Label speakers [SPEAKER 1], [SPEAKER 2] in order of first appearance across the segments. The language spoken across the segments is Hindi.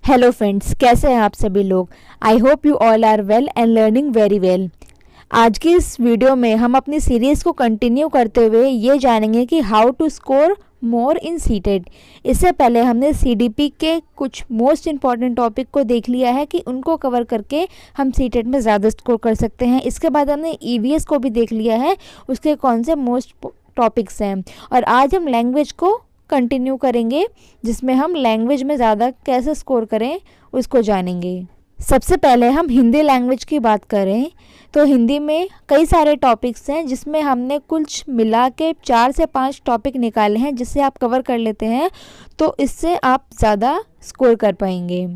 [SPEAKER 1] हेलो फ्रेंड्स, कैसे हैं आप सभी लोग। I hope you all are well and learning very well. आज की इस वीडियो में हम अपनी सीरीज़ को कंटिन्यू करते हुए ये जानेंगे कि how to score more in CTET. इससे पहले हमने सीडीपी के कुछ मोस्ट इम्पॉर्टेंट टॉपिक को देख लिया है कि उनको कवर करके हम सीटेट में ज़्यादा स्कोर कर सकते हैं। इसके बाद हमने ईवीएस को भी देख लिया है, उसके कौन से मोस्ट टॉपिक्स हैं। और आज हम लैंग्वेज को कंटिन्यू करेंगे, जिसमें हम लैंग्वेज में ज़्यादा कैसे स्कोर करें उसको जानेंगे। सबसे पहले हम हिंदी लैंग्वेज की बात करें तो हिंदी में कई सारे टॉपिक्स हैं, जिसमें हमने कुछ मिला के 4 से 5 टॉपिक निकाले हैं, जिससे आप कवर कर लेते हैं तो इससे आप ज़्यादा स्कोर कर पाएंगे।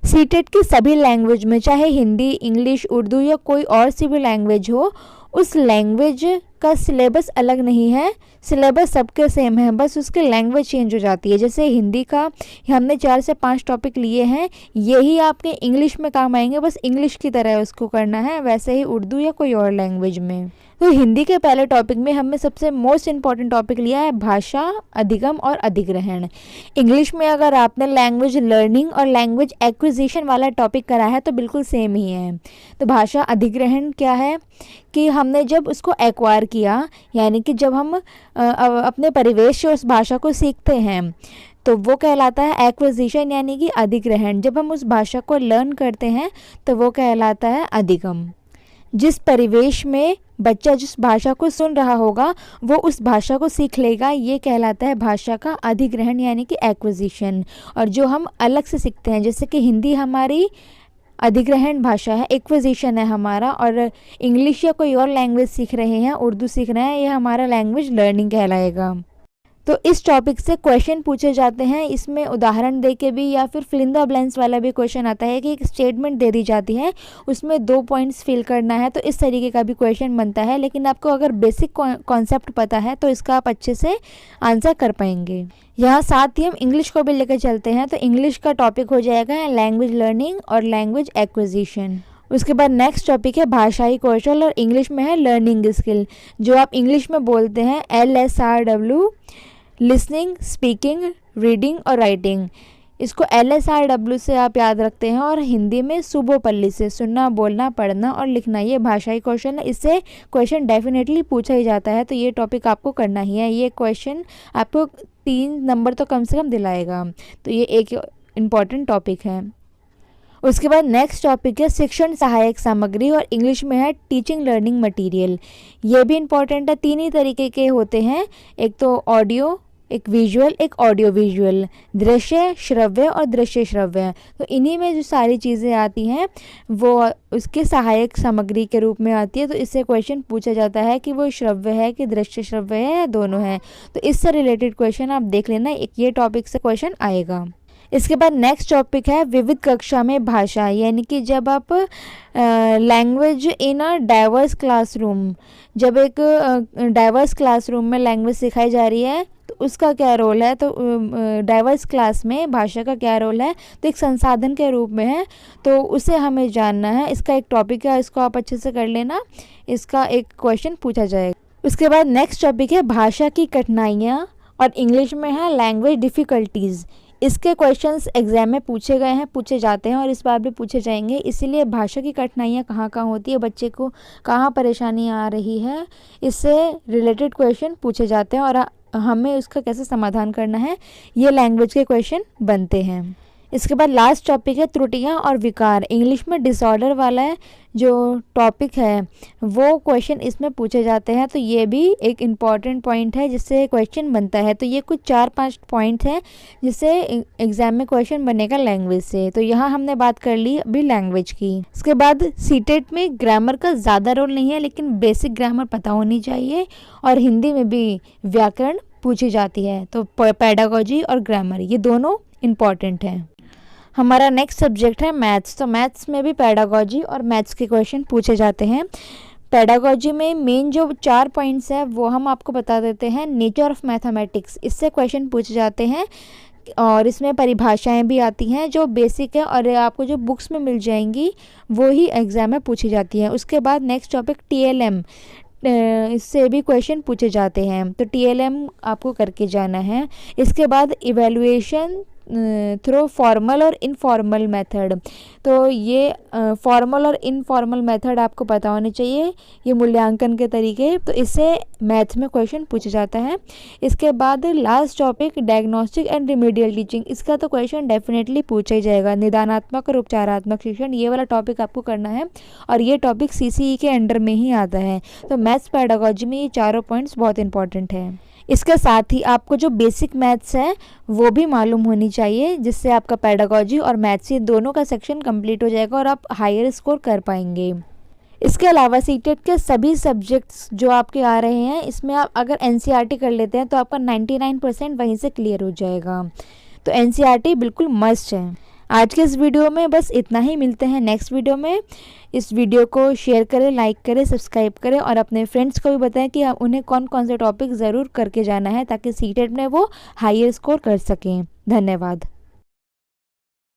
[SPEAKER 1] सीटेट की सभी लैंग्वेज में, चाहे हिंदी, इंग्लिश, उर्दू या कोई और सी भी लैंग्वेज हो, उस लैंग्वेज का सिलेबस अलग नहीं है, सिलेबस सबके सेम है, बस उसकी लैंग्वेज चेंज हो जाती है। जैसे हिंदी का हमने 4 से 5 टॉपिक लिए हैं, यही आपके इंग्लिश में काम आएंगे, बस इंग्लिश की तरह उसको करना है। वैसे ही उर्दू या कोई और लैंग्वेज में। तो हिंदी के पहले टॉपिक में हमने सबसे मोस्ट इम्पॉर्टेंट टॉपिक लिया है भाषा, अधिगम और अधिग्रहण। इंग्लिश में अगर आपने लैंग्वेज लर्निंग और लैंग्वेज एक्विजिशन वाला टॉपिक करा है तो बिल्कुल सेम ही है। तो भाषा अधिग्रहण क्या है कि हमने जब उसको एक्वायर किया, यानी कि जब हम अपने परिवेश से उस भाषा को सीखते हैं तो वो कहलाता है एक्विजिशन, यानी कि अधिग्रहण। जब हम उस भाषा को लर्न करते हैं तो वो कहलाता है अधिगम। जिस परिवेश में बच्चा जिस भाषा को सुन रहा होगा वो उस भाषा को सीख लेगा, ये कहलाता है भाषा का अधिग्रहण यानी कि एक्विजिशन। और जो हम अलग से सीखते हैं, जैसे कि हिंदी हमारी अधिग्रहण भाषा है, एक्विजिशन है हमारा, और इंग्लिश या कोई और लैंग्वेज सीख रहे हैं, उर्दू सीख रहे हैं, ये हमारा लैंग्वेज लर्निंग कहलाएगा। तो इस टॉपिक से क्वेश्चन पूछे जाते हैं, इसमें उदाहरण दे के भी या फिर फिल इन द ब्लैंक्स वाला भी क्वेश्चन आता है कि एक स्टेटमेंट दे दी जाती है, उसमें 2 पॉइंट्स फिल करना है, तो इस तरीके का भी क्वेश्चन बनता है। लेकिन आपको अगर बेसिक कॉन्सेप्ट पता है तो इसका आप अच्छे से आंसर कर पाएंगे। यहाँ साथ ही हम इंग्लिश को भी लेकर चलते हैं, तो इंग्लिश का टॉपिक हो जाएगा लैंग्वेज लर्निंग और लैंग्वेज एक्विजिशन। उसके बाद नेक्स्ट टॉपिक है भाषाई कौशल, और इंग्लिश में है लर्निंग स्किल। जो आप इंग्लिश में बोलते हैं LSRW, लिसनिंग, स्पीकिंग, रीडिंग और राइटिंग। इसको LSRW से आप याद रखते हैं, और हिंदी में सुबोपल्ली से सुनना, बोलना, पढ़ना और लिखना, ये भाषाई कौशल है। इससे क्वेश्चन डेफिनेटली पूछा ही जाता है, तो ये टॉपिक आपको करना ही है। ये क्वेश्चन आपको 3 नंबर तो कम से कम दिलाएगा, तो ये एक इम्पॉर्टेंट टॉपिक है। उसके बाद नेक्स्ट टॉपिक है शिक्षण सहायक सामग्री, और इंग्लिश में है टीचिंग लर्निंग मटेरियल। ये भी इम्पॉर्टेंट है। 3 ही तरीके के होते हैं, एक तो ऑडियो, एक विजुअल, एक ऑडियो विजुअल, दृश्य श्रव्य और दृश्य श्रव्य। तो इन्हीं में जो सारी चीज़ें आती हैं वो उसके सहायक सामग्री के रूप में आती है। तो इससे क्वेश्चन पूछा जाता है कि वो श्रव्य है कि दृश्य श्रव्य है या दोनों है। तो इससे रिलेटेड क्वेश्चन आप देख लेना, एक ये टॉपिक से क्वेश्चन आएगा। इसके बाद नेक्स्ट टॉपिक है विविध कक्षा में भाषा, यानी कि जब आप language in a diverse classroom, जब एक डाइवर्स क्लासरूम में लैंग्वेज सिखाई जा रही है तो उसका क्या रोल है। तो डाइवर्स क्लास में भाषा का क्या रोल है, तो एक संसाधन के रूप में है, तो उसे हमें जानना है। इसका एक टॉपिक है, इसको आप अच्छे से कर लेना, इसका एक क्वेश्चन पूछा जाएगा। उसके बाद नेक्स्ट टॉपिक है भाषा की कठिनाइयाँ, और इंग्लिश में है लैंग्वेज डिफ़िकल्टीज़। इसके क्वेश्चंस एग्जाम में पूछे गए हैं, पूछे जाते हैं, और इस बार भी पूछे जाएंगे। इसीलिए भाषा की कठिनाइयाँ कहाँ कहाँ होती है, बच्चे को कहाँ परेशानी आ रही है, इससे रिलेटेड क्वेश्चन पूछे जाते हैं, और हमें उसका कैसे समाधान करना है, ये लैंग्वेज के क्वेश्चन बनते हैं। इसके बाद लास्ट टॉपिक है त्रुटियां और विकार। इंग्लिश में डिसऑर्डर वाला है जो टॉपिक है, वो क्वेश्चन इसमें पूछे जाते हैं। तो ये भी एक इम्पॉर्टेंट पॉइंट है जिससे क्वेश्चन बनता है। तो ये कुछ 4-5 पॉइंट हैं जिससे एग्जाम में क्वेश्चन बनेगा लैंग्वेज से। तो यहाँ हमने बात कर ली अभी लैंग्वेज की। इसके बाद सीटेट में ग्रामर का ज़्यादा रोल नहीं है, लेकिन बेसिक ग्रामर पता होनी चाहिए, और हिंदी में भी व्याकरण पूछी जाती है। तो पेडागोजी और ग्रामर ये दोनों इम्पॉर्टेंट हैं। हमारा नेक्स्ट सब्जेक्ट है मैथ्स। तो मैथ्स में भी पेडागोजी और मैथ्स के क्वेश्चन पूछे जाते हैं। पेडागोजी में मेन जो 4 पॉइंट्स है वो हम आपको बता देते हैं। नेचर ऑफ मैथमेटिक्स, इससे क्वेश्चन पूछे जाते हैं, और इसमें परिभाषाएं भी आती हैं जो बेसिक है, और आपको जो बुक्स में मिल जाएंगी वो ही एग्ज़ाम में पूछी जाती है। उसके बाद नेक्स्ट टॉपिक TLM, इससे भी क्वेश्चन पूछे जाते हैं, तो TLM आपको करके जाना है। इसके बाद इवैल्यूएशन थ्रू फॉर्मल और इनफॉर्मल मेथड। तो ये फॉर्मल और इनफॉर्मल मेथड आपको पता होनी चाहिए, ये मूल्यांकन के तरीके। तो इससे मैथ में क्वेश्चन पूछा जाता है। इसके बाद last topic diagnostic and remedial teaching, इसका तो क्वेश्चन डेफिनेटली पूछा ही जाएगा। निदानात्मक और उपचारात्मक शिक्षण, ये वाला टॉपिक आपको करना है और ये टॉपिक सीसीई के अंडर में ही आता है। तो मैथ्स पेडागोजी में ये चारों पॉइंट्स बहुत इंपॉर्टेंट है। इसके साथ ही आपको जो बेसिक मैथ्स है वो भी मालूम होनी चाहिए, जिससे आपका पेडागोजी और मैथ्स ये दोनों का सेक्शन कंप्लीट हो जाएगा और आप हायर स्कोर कर पाएंगे। इसके अलावा सीटेट के सभी सब्जेक्ट्स जो आपके आ रहे हैं, इसमें आप अगर एनसीईआरटी कर लेते हैं तो आपका 99% वहीं से क्लियर हो जाएगा। तो एनसीईआरटी बिल्कुल मस्ट है। आज के इस वीडियो में बस इतना ही, मिलते हैं नेक्स्ट वीडियो में। इस वीडियो को शेयर करें, लाइक करें, सब्सक्राइब करें और अपने फ्रेंड्स को भी बताएं कि उन्हें कौन कौन से टॉपिक ज़रूर करके जाना है ताकि सीटेट में वो हायर स्कोर कर सकें। धन्यवाद।